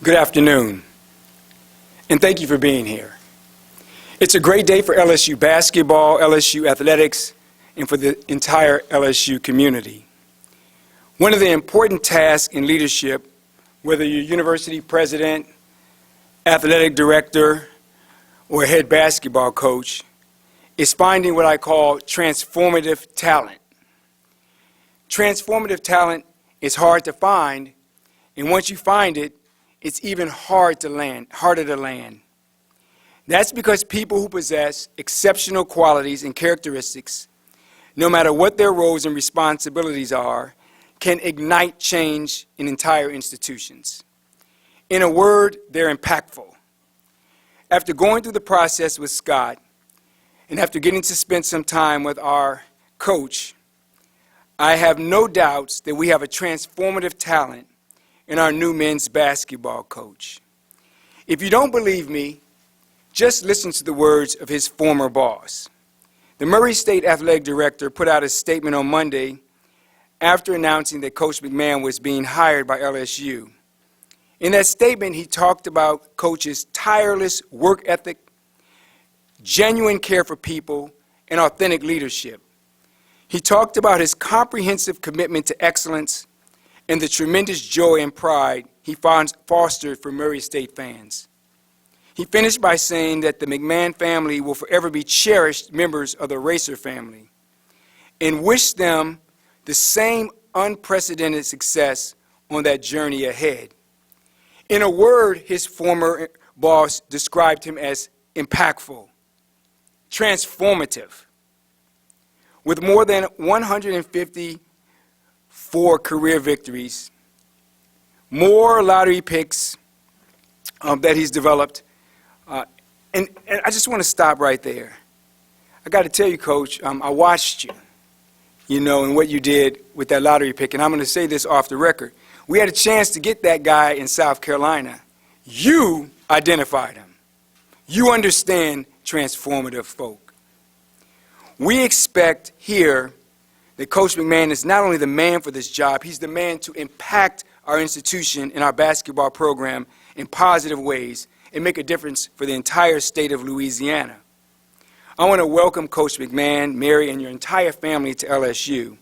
Good afternoon, and thank you for being here. It's a great day for LSU basketball, LSU athletics, and for the entire LSU community. One of the important tasks in leadership, whether you're university president, athletic director, or head basketball coach, is finding what I call transformative talent. Transformative talent is hard to find, and once you find it, it's even harder to land. That's because people who possess exceptional qualities and characteristics, no matter what their roles and responsibilities are, can ignite change in entire institutions. In a word, they're impactful. After going through the process with Scott, and after getting to spend some time with our coach, I have no doubts that we have a transformative talent in our new men's basketball coach. If you don't believe me, just listen to the words of his former boss. The Murray State Athletic Director put out a statement on Monday after announcing that Coach McMahon was being hired by LSU. In that statement, he talked about Coach's tireless work ethic, genuine care for people, and authentic leadership. He talked about his comprehensive commitment to excellence and the tremendous joy and pride he fostered for Murray State fans. He finished by saying that the McMahon family will forever be cherished members of the Racer family and wished them the same unprecedented success on that journey ahead. In a word, his former boss described him as impactful, transformative. With more than 154 career victories, more lottery picks that he's developed, and I just want to stop right there. I got to tell you, Coach, I watched you, and what you did with that lottery pick, and I'm going to say this off the record. We had a chance to get that guy in South Carolina. You identified him. You understand transformative folk. We expect here that Coach McMahon is not only the man for this job, he's the man to impact our institution and our basketball program in positive ways and make a difference for the entire state of Louisiana. I want to welcome Coach McMahon, Mary, and your entire family to LSU.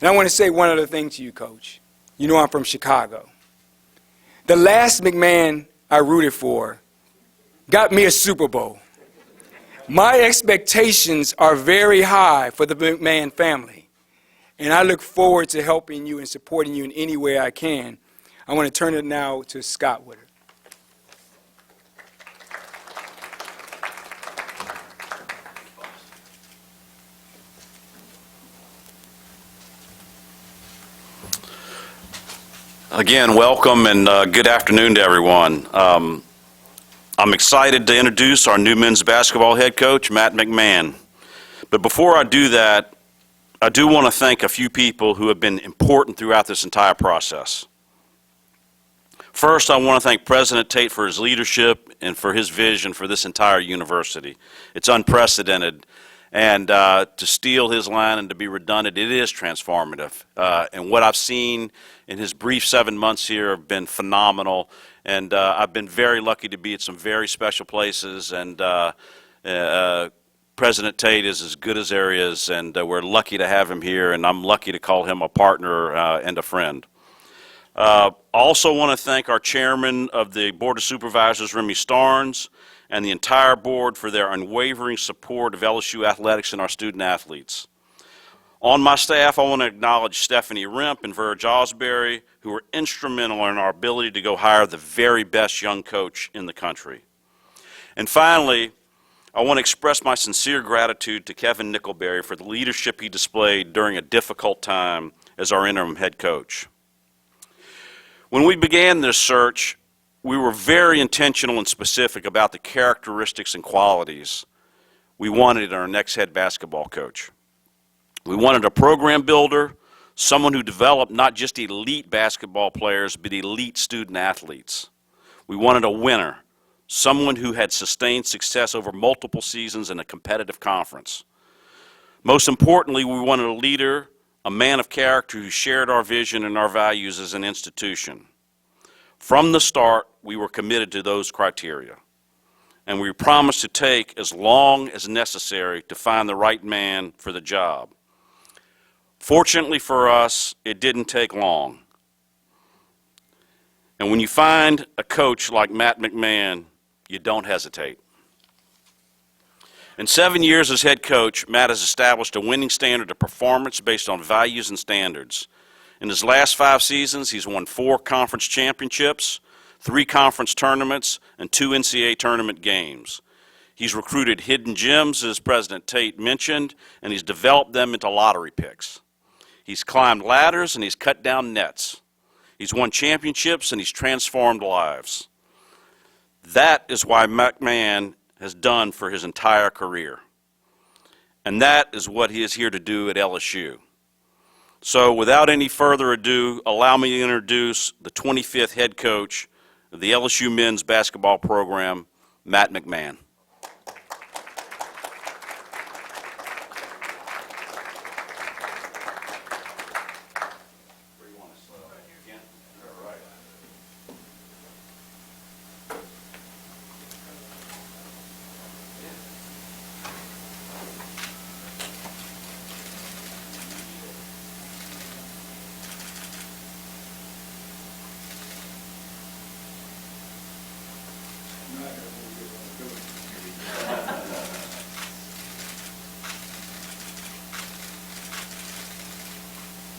And I want to say one other thing to you, Coach. You know I'm from Chicago. The last McMahon I rooted for got me a Super Bowl. My expectations are very high for the McMahon family, and I look forward to helping you and supporting you in any way I can. I want to turn it now to Scott Witter. Again, welcome and good afternoon to everyone. I'm excited to introduce our new men's basketball head coach, Matt McMahon. But before I do that, I do want to thank a few people who have been important throughout this entire process. First, I want to thank President Tate for his leadership and for his vision for this entire university. It's unprecedented. And to steal his line and to be redundant, it is transformative. And what I've seen in his brief 7 months here have been phenomenal. And I've been very lucky to be at some very special places. And President Tate is as good as there is. And we're lucky to have him here. And I'm lucky to call him a partner and a friend. Also want to thank our chairman of the Board of Supervisors, Remy Starnes, and the entire board for their unwavering support of LSU athletics and our student athletes. On my staff, I want to acknowledge Stephanie Rimp and Verge Osbury, who were instrumental in our ability to go hire the very best young coach in the country. And finally, I want to express my sincere gratitude to Kevin Nickelberry for the leadership he displayed during a difficult time as our interim head coach. When we began this search, we were very intentional and specific about the characteristics and qualities we wanted in our next head basketball coach. We wanted a program builder, someone who developed not just elite basketball players, but elite student athletes. We wanted a winner, someone who had sustained success over multiple seasons in a competitive conference. Most importantly, we wanted a leader, a man of character who shared our vision and our values as an institution. From the start, we were committed to those criteria, and we promised to take as long as necessary to find the right man for the job. Fortunately for us, it didn't take long. And when you find a coach like Matt McMahon, you don't hesitate. In 7 years as head coach, Matt has established a winning standard of performance based on values and standards. In his last 5 seasons, he's won 4 conference championships, 3 conference tournaments, and 2 NCAA tournament games. He's recruited hidden gems, as President Tate mentioned, and he's developed them into lottery picks. He's climbed ladders and he's cut down nets. He's won championships and he's transformed lives. That is why McMahon has done for his entire career. And that is what he is here to do at LSU. So without any further ado, allow me to introduce the 25th head coach of the LSU men's basketball program, Matt McMahon.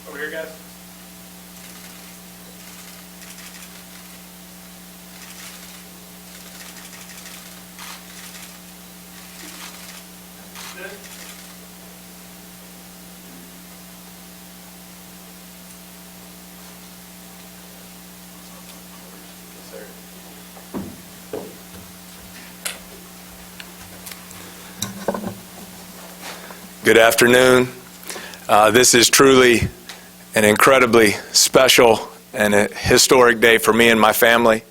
Over here, guys. Good afternoon. This is truly an incredibly special and a historic day for me and my family.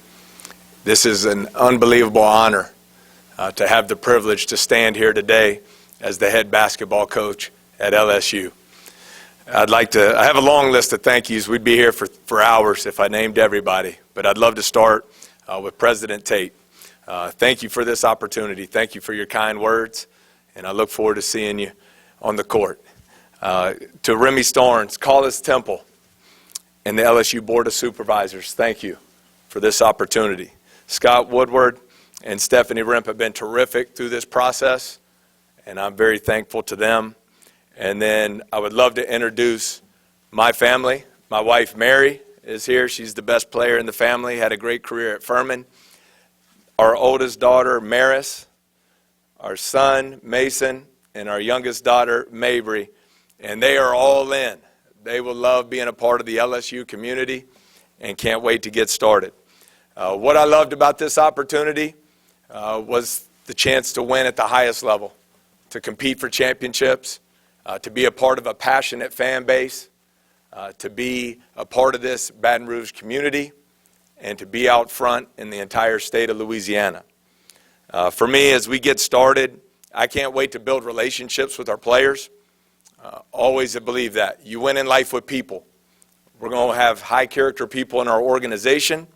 This is an unbelievable honor to have the privilege to stand here today as the head basketball coach at LSU. I have a long list of thank yous. We'd be here for hours if I named everybody, but I'd love to start with President Tate. Thank you for this opportunity. Thank you for your kind words, and I look forward to seeing you on the court. To Remy Starnes, Collis Temple, and the LSU Board of Supervisors, thank you for this opportunity. Scott Woodward and Stephanie Rimp have been terrific through this process, and I'm very thankful to them. And then I would love to introduce my family. My wife, Mary, is here. She's the best player in the family, had a great career at Furman. Our oldest daughter, Maris, our son, Mason, and our youngest daughter, Mabry, and they are all in. They will love being a part of the LSU community and can't wait to get started. What I loved about this opportunity was the chance to win at the highest level, to compete for championships, to be a part of a passionate fan base, to be a part of this Baton Rouge community, and to be out front in the entire state of Louisiana. For me, as we get started, I can't wait to build relationships with our players. Always believe that. You win in life with people. We're going to have high character people in our organization.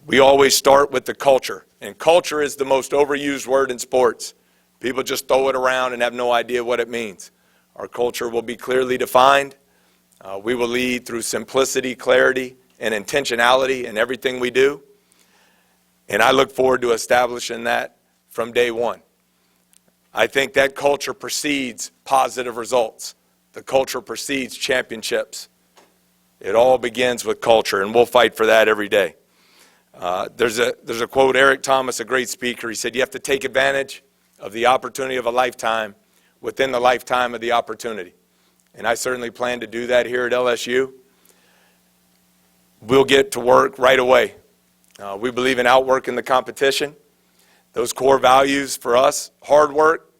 We always start with the culture, and culture is the most overused word in sports. People just throw it around and have no idea what it means. Our culture will be clearly defined. We will lead through simplicity, clarity, and intentionality in everything we do. And I look forward to establishing that from day one. I think that culture precedes positive results. The culture precedes championships. It all begins with culture, and we'll fight for that every day. There's a quote, Eric Thomas, a great speaker, he said, you have to take advantage of the opportunity of a lifetime within the lifetime of the opportunity. And I certainly plan to do that here at LSU. We'll get to work right away. We believe in outworking the competition. Those core values for us, hard work,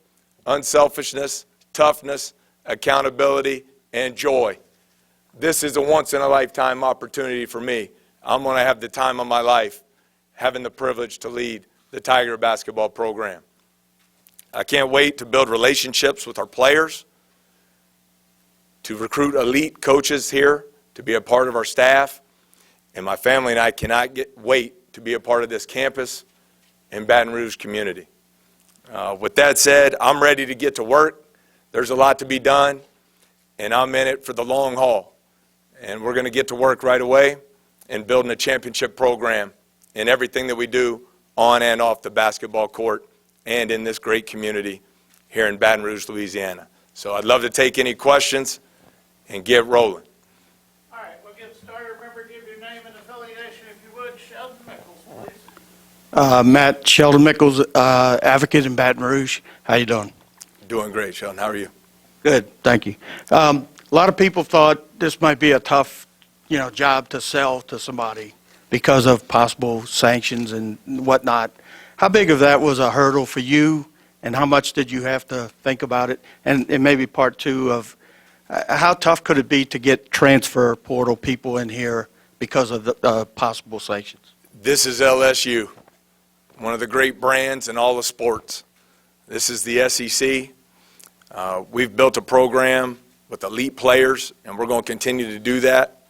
unselfishness, toughness, accountability, and joy. This is a once-in-a-lifetime opportunity for me. I'm going to have the time of my life having the privilege to lead the Tiger basketball program. I can't wait to build relationships with our players, to recruit elite coaches here to be a part of our staff, And my family and I cannot wait to be a part of this campus and Baton Rouge community. With that said, I'm ready to get to work. There's a lot to be done, and I'm in it for the long haul. And we're going to get to work right away in building a championship program in everything that we do on and off the basketball court and in this great community here in Baton Rouge, Louisiana. So I'd love to take any questions and get rolling. All right, we'll get started. Remember, give your name and affiliation if you would. Sheldon Mickles, please. Matt Sheldon Mickles, advocate in Baton Rouge. How you doing? Doing great, Sheldon. How are you? Good, thank you. A lot of people thought this might be a tough, job to sell to somebody because of possible sanctions and whatnot. How big of that was a hurdle for you, and how much did you have to think about it? And maybe part two of how tough could it be to get transfer portal people in here because of the possible sanctions? This is LSU, one of the great brands in all of sports. This is the SEC. We've built a program with elite players, and we're going to continue to do that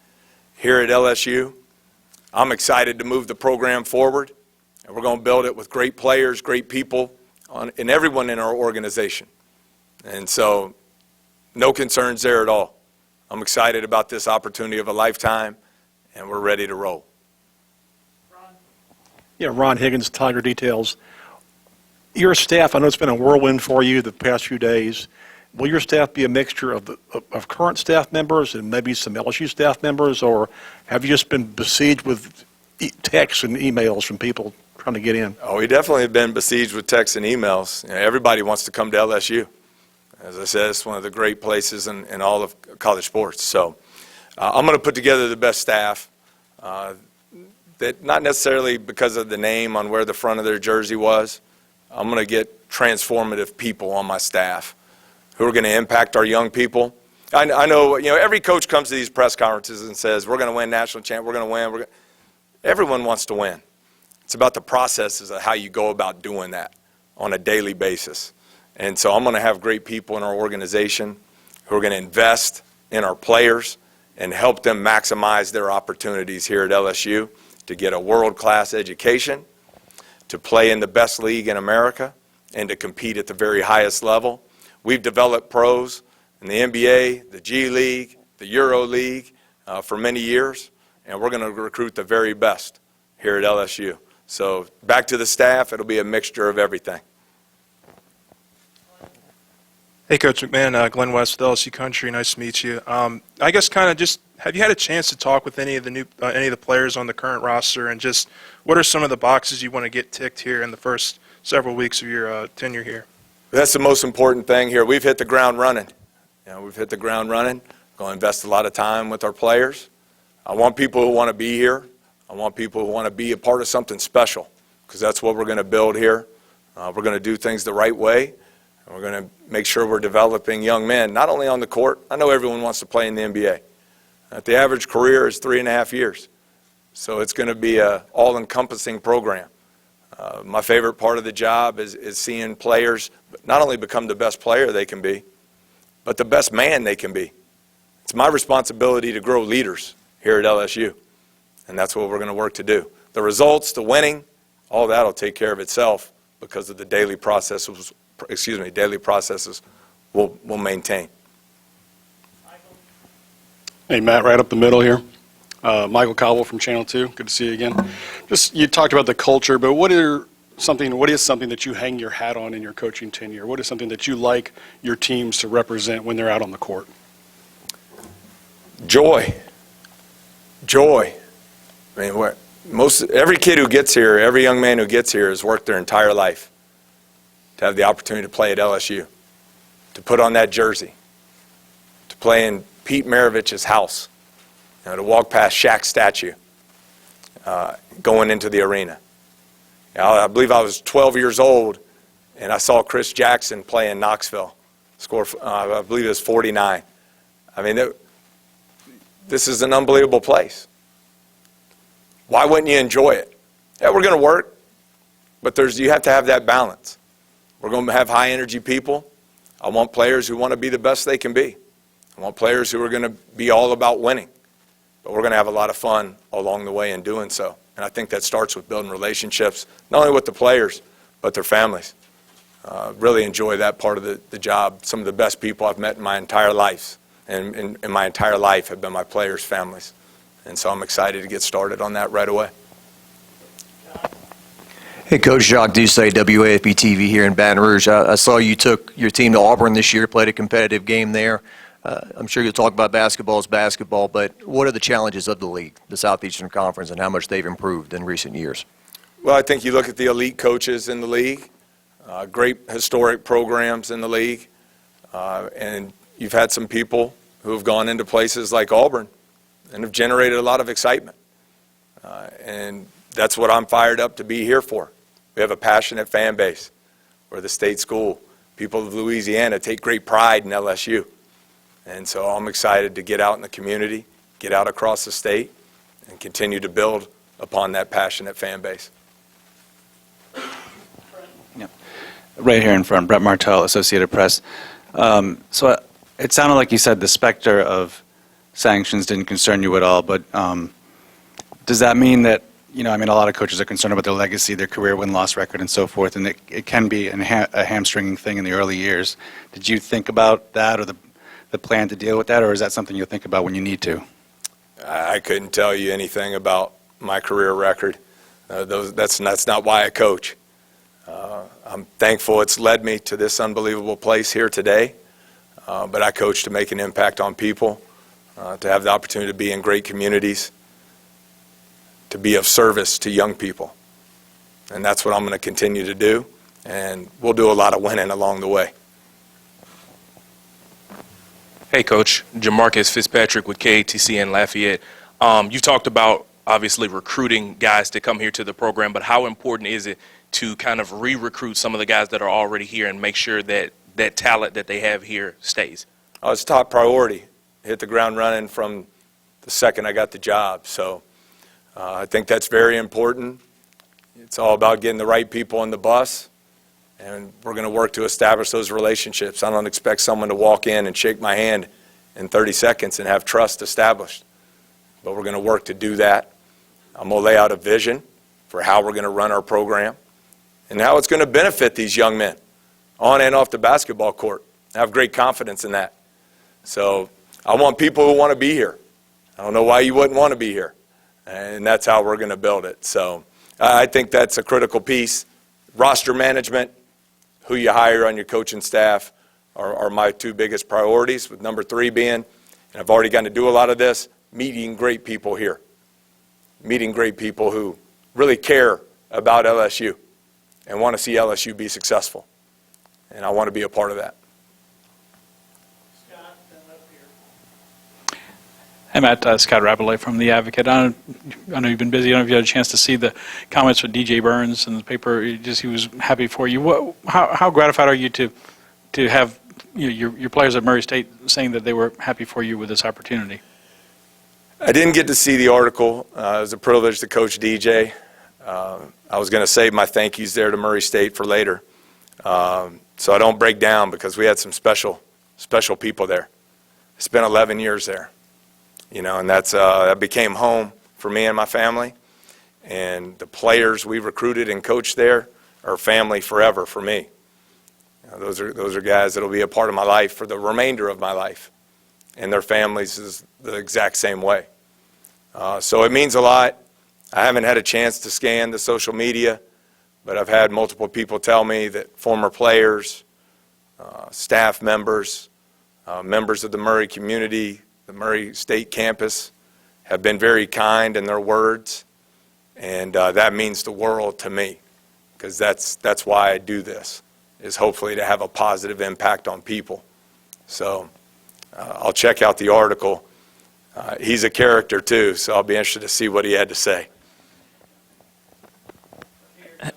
here at LSU. I'm excited to move the program forward, and we're going to build it with great players, great people, and everyone in our organization. And so, no concerns there at all. I'm excited about this opportunity of a lifetime, and we're ready to roll. Yeah, Ron Higgins, Tiger Details. Your staff, I know it's been a whirlwind for you the past few days. Will your staff be a mixture of current staff members and maybe some LSU staff members, or have you just been besieged with texts and emails from people trying to get in? Oh, we definitely have been besieged with texts and emails. Everybody wants to come to LSU. As I said, it's one of the great places in all of college sports. So I'm going to put together the best staff. That not necessarily because of the name on where the front of their jersey was. I'm going to get transformative people on my staff who are going to impact our young people. I know, every coach comes to these press conferences and says, we're going to win national champ, we're going to win. Everyone wants to win. It's about the processes of how you go about doing that on a daily basis. And so I'm going to have great people in our organization who are going to invest in our players and help them maximize their opportunities here at LSU to get a world-class education, to play in the best league in America, and to compete at the very highest level. We've developed pros in the NBA, the G League, the Euro League for many years, and we're going to recruit the very best here at LSU. So back to the staff, it'll be a mixture of everything. Hey, Coach McMahon, Glenn West, LSU Country. Nice to meet you. I guess kind of just, have you had a chance to talk with any of the players on the current roster, and just what are some of the boxes you want to get ticked here in the first several weeks of your tenure here? That's the most important thing here. We've hit the ground running. We've hit the ground running. Going to invest a lot of time with our players. I want people who want to be here. I want people who want to be a part of something special, because that's what we're going to build here. We're going to do things the right way. And we're going to make sure we're developing young men, not only on the court. I know everyone wants to play in the NBA. The average career is 3.5 years. So it's going to be an all-encompassing program. My favorite part of the job is seeing players not only become the best player they can be, but the best man they can be. It's my responsibility to grow leaders here at LSU, and that's what we're going to work to do. The results, the winning, all that will take care of itself because of the daily processes we'll maintain. Hey, Matt, right up the middle here. Michael Cobble from Channel 2. Good to see you again. You talked about the culture, but what is something that you hang your hat on in your coaching tenure? What is something that you like your teams to represent when they're out on the court? Joy. I mean, every kid who gets here, every young man who gets here has worked their entire life to have the opportunity to play at LSU, to put on that jersey, to play in Pete Maravich's house, to walk past Shaq's statue, going into the arena. I believe I was 12 years old, and I saw Chris Jackson play in Knoxville, score, I believe it was 49. I mean, this is an unbelievable place. Why wouldn't you enjoy it? Yeah, we're going to work, but you have to have that balance. We're going to have high-energy people. I want players who want to be the best they can be. I want players who are going to be all about winning. but we're going to have a lot of fun along the way in doing so. And I think that starts with building relationships, not only with the players, but their families. Really enjoy that part of the job. Some of the best people I've met in my entire life, and in my entire life, have been my players' families. And so I'm excited to get started on that right away. Hey, Coach Jacques Doucet, WAFB TV here in Baton Rouge. I saw you took your team to Auburn this year, played a competitive game there. I'm sure you'll talk about basketball as basketball, but what are the challenges of the league, the Southeastern Conference, and how much they've improved in recent years? Well, I think you look at the elite coaches in the league, great historic programs in the league, and you've had some people who have gone into places like Auburn and have generated a lot of excitement. And that's what I'm fired up to be here for. We have a passionate fan base. We're the state school. People of Louisiana take great pride in LSU. And so I'm excited to get out in the community, get out across the state, and continue to build upon that passionate fan base. Yep. Right here in front, Brett Martell, Associated Press. So it sounded like you said the specter of sanctions didn't concern you at all, but does that mean that, a lot of coaches are concerned about their legacy, their career win-loss record, and so forth, and it can be a hamstringing thing in the early years. Did you think about that or the plan to deal with that, or is that something you'll think about when you need to? I couldn't tell you anything about my career record. That's not why I coach. I'm thankful it's led me to this unbelievable place here today, but I coach to make an impact on people, to have the opportunity to be in great communities, to be of service to young people. And that's what I'm going to continue to do, and we'll do a lot of winning along the way. Hey, Coach. Jamarcus Fitzpatrick with KATC in Lafayette. You talked about, obviously, recruiting guys to come here to the program, but how important is it to kind of re-recruit some of the guys that are already here and make sure that that talent that they have here stays? It's top priority. Hit the ground running from the second I got the job. So I think that's very important. It's all about getting the right people on the bus, and we're going to work to establish those relationships. I don't expect someone to walk in and shake my hand in 30 seconds and have trust established, but we're going to work to do that. I'm going to lay out a vision for how we're going to run our program and how it's going to benefit these young men on and off the basketball court. I have great confidence in that. So I want people who want to be here. I don't know why you wouldn't want to be here, and that's how we're going to build it. So I think that's a critical piece. Roster management, who you hire on your coaching staff are my two biggest priorities, with number 3 being, and I've already gotten to do a lot of this, meeting great people here. Meeting great people who really care about LSU and want to see LSU be successful. And I want to be a part of that. Scott, then up here. Hey, Matt, Scott Rabelais from The Advocate. I know you've been busy. I don't know if you had a chance to see the comments from DJ Burns in the paper. He was happy for you. How gratified are you to have your players at Murray State saying that they were happy for you with this opportunity? I didn't get to see the article. It was a privilege to coach DJ. I was going to save my thank yous there to Murray State for later, so I don't break down, because we had some special people there. I spent 11 years there, and that became home for me and my family. And the players we recruited and coached there are family forever for me. Those are guys that will be a part of my life for the remainder of my life, and their families is the exact same way. So it means a lot. I haven't had a chance to scan the social media, but I've had multiple people tell me that former players, staff members, members of the Murray community, the Murray State campus, have been very kind in their words, and that means the world to me, because that's why I do this, is hopefully to have a positive impact on people. So I'll check out the article. He's a character too, so I'll be interested to see what he had to say.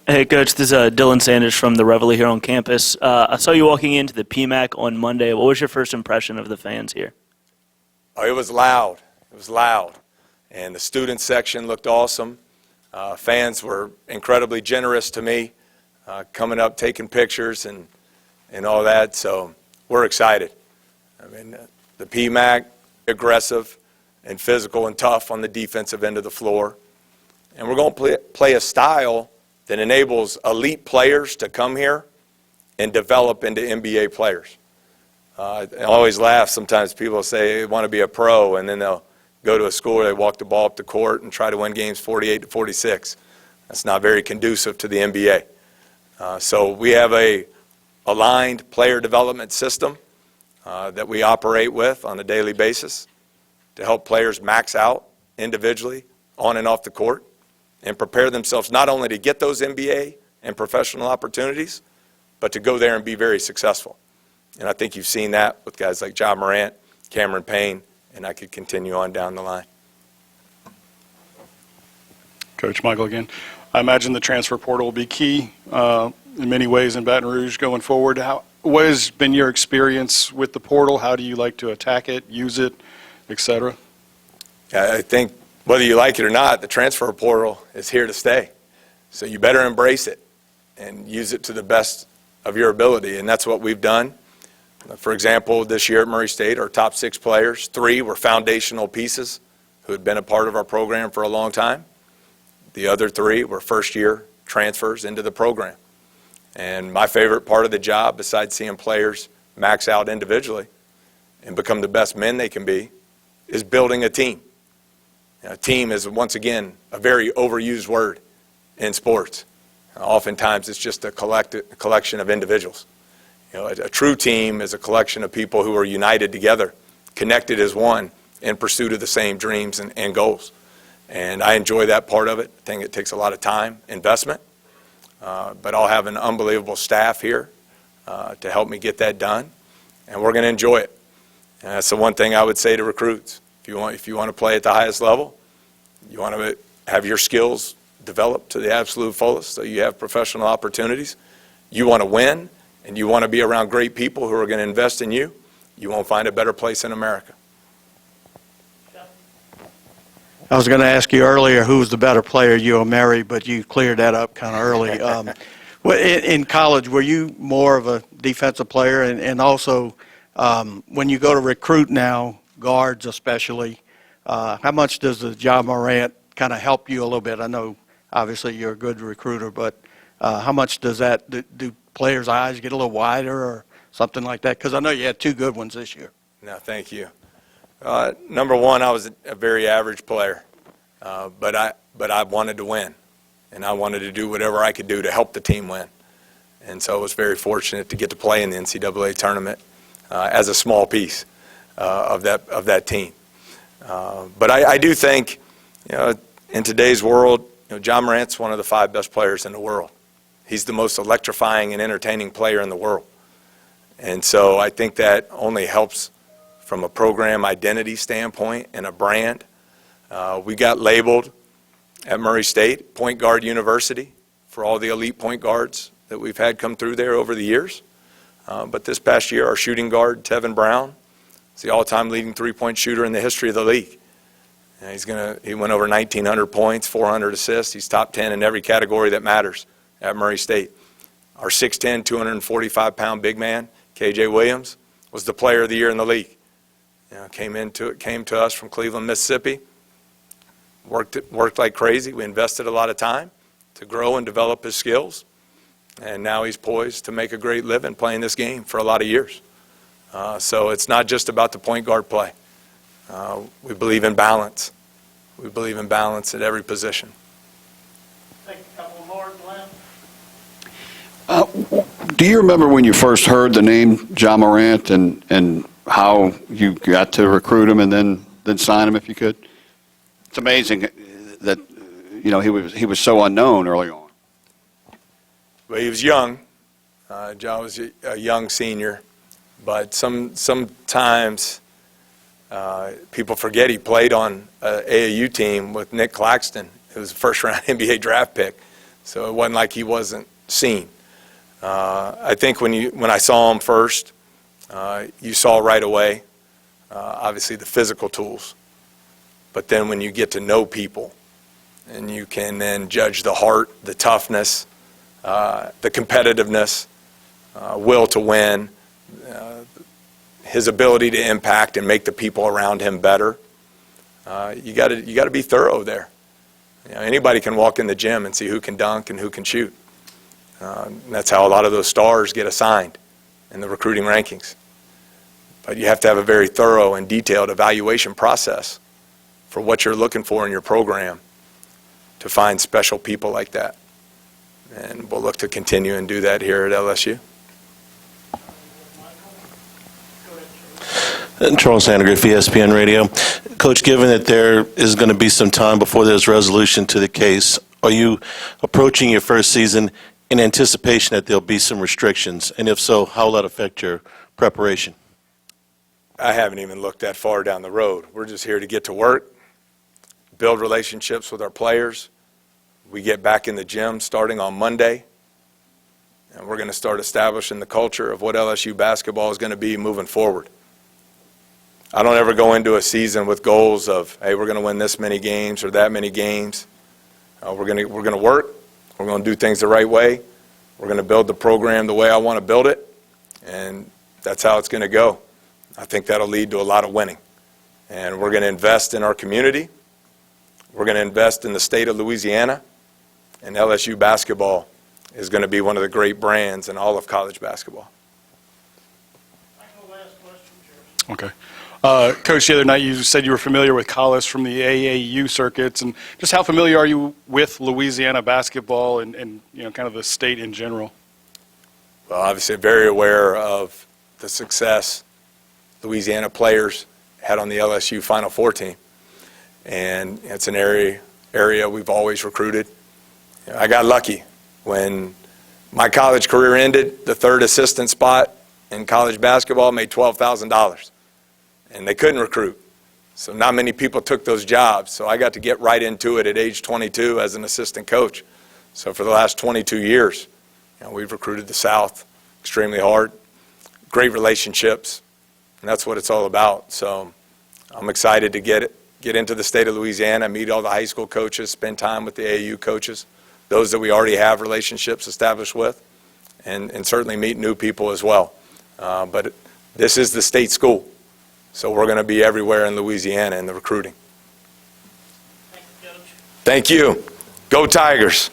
Hey, Coach, this is Dylan Sanders from the Reveille here on campus. I saw you walking into the PMAC on Monday. What was your first impression of the fans here? Oh, it was loud. It was loud. And the student section looked awesome. Fans were incredibly generous to me, coming up, taking pictures and all that. So we're excited. I mean, the PMAC, aggressive. and physical and tough on the defensive end of the floor. And we're going to play a style that enables elite players to come here and develop into NBA players. I always laugh. Sometimes people say they want to be a pro, and then they'll go to a school where they walk the ball up the court and try to win games 48-46. That's not very conducive to the NBA. So we have a aligned player development system that we operate with on a daily basis to help players max out individually on and off the court and prepare themselves not only to get those NBA and professional opportunities, but to go there and be very successful. And I think you've seen that with guys like Ja Morant, Cameron Payne, and I could continue on down the line. Coach Michael again. I imagine the transfer portal will be key in many ways in Baton Rouge going forward. What has been your experience with the portal? How do you like to attack it, use it, et cetera? I think whether you like it or not, the transfer portal is here to stay. So you better embrace it and use it to the best of your ability, and that's what we've done. For example, this year at Murray State, our top 6 players, 3 were foundational pieces who had been a part of our program for a long time. The other 3 were first-year transfers into the program. And my favorite part of the job, besides seeing players max out individually and become the best men they can be, is building a team. A team is, once again, a very overused word in sports. Oftentimes, it's just a collection of individuals. A true team is a collection of people who are united together, connected as one, in pursuit of the same dreams and goals. And I enjoy that part of it. I think it takes a lot of time, investment, but I'll have an unbelievable staff here to help me get that done, and we're going to enjoy it. And that's the one thing I would say to recruits. If you want to play at the highest level, you want to have your skills developed to the absolute fullest so you have professional opportunities, you want to win, and you want to be around great people who are going to invest in you, you won't find a better place in America. I was going to ask you earlier who was the better player, you or Mary, but you cleared that up kind of early. In college, were you more of a defensive player? And also, when you go to recruit now, guards especially, how much does the Ja Morant kind of help you a little bit? I know, obviously, you're a good recruiter, but how much does that, do players' eyes get a little wider or something like that? Because I know you had 2 good ones this year. No, thank you. Number one, I was a very average player, but I wanted to win, and I wanted to do whatever I could do to help the team win. And so I was very fortunate to get to play in the NCAA tournament as a small piece of that team. But I do think, in today's world, Ja Morant's one of the 5 best players in the world. He's the most electrifying and entertaining player in the world. And so I think that only helps from a program identity standpoint and a brand. We got labeled at Murray State Point Guard University for all the elite point guards that we've had come through there over the years. But this past year, our shooting guard, Tevin Brown, is the all-time leading three-point shooter in the history of the league. And he went over 1,900 points, 400 assists. He's top 10 in every category that matters at Murray State. Our 6'10", 245-pound big man, KJ Williams, was the player of the year in the league. Came to us from Cleveland, Mississippi. Worked like crazy. We invested a lot of time to grow and develop his skills. And now he's poised to make a great living playing this game for a lot of years. So it's not just about the point guard play. We believe in balance. We believe in balance at every position. Take a couple more, Glenn. Do you remember when you first heard the name Ja Morant and how you got to recruit him and then sign him if you could? It's amazing that he was so unknown early on. Well, he was young. Ja was a young senior, but sometimes people forget he played on an AAU team with Nick Claxton. It was a first-round NBA draft pick, so it wasn't like he wasn't seen. I think when I saw him first, you saw right away, obviously, the physical tools. But then when you get to know people and you can then judge the heart, the toughness, the competitiveness, will to win, his ability to impact and make the people around him better, you got to be thorough there. Anybody can walk in the gym and see who can dunk and who can shoot. And that's how a lot of those stars get assigned in the recruiting rankings. But you have to have a very thorough and detailed evaluation process for what you're looking for in your program to find special people like that. And we'll look to continue and do that here at LSU. And Charles Sandegriff, ESPN Radio. Coach, given that there is going to be some time before there's resolution to the case, are you approaching your first season in anticipation that there'll be some restrictions? And if so, how will that affect your preparation? I haven't even looked that far down the road. We're just here to get to work, build relationships with our players. We get back in the gym starting on Monday, and we're going to start establishing the culture of what LSU basketball is going to be moving forward. I don't ever go into a season with goals of, hey, we're going to win this many games or that many games. We're going to work. We're going to do things the right way. We're going to build the program the way I want to build it, and that's how it's going to go. I think that'll lead to a lot of winning. And we're going to invest in our community. We're going to invest in the state of Louisiana, and LSU basketball is going to be one of the great brands in all of college basketball. Okay. Coach, the other night you said you were familiar with Collis from the AAU circuits, and just how familiar are you with Louisiana basketball and kind of the state in general? Well, obviously very aware of the success Louisiana players had on the LSU Final Four team. And it's an area we've always recruited. I got lucky. When my college career ended, the third assistant spot in college basketball made $12,000. And they couldn't recruit. So not many people took those jobs. So I got to get right into it at age 22 as an assistant coach. So for the last 22 years, we've recruited the South extremely hard. Great relationships, and that's what it's all about. So I'm excited to get into the state of Louisiana, meet all the high school coaches, spend time with the AAU coaches, those that we already have relationships established with, and certainly meet new people as well. But this is the state school. So we're going to be everywhere in Louisiana in the recruiting. Thank you, Coach. Thank you. Go Tigers.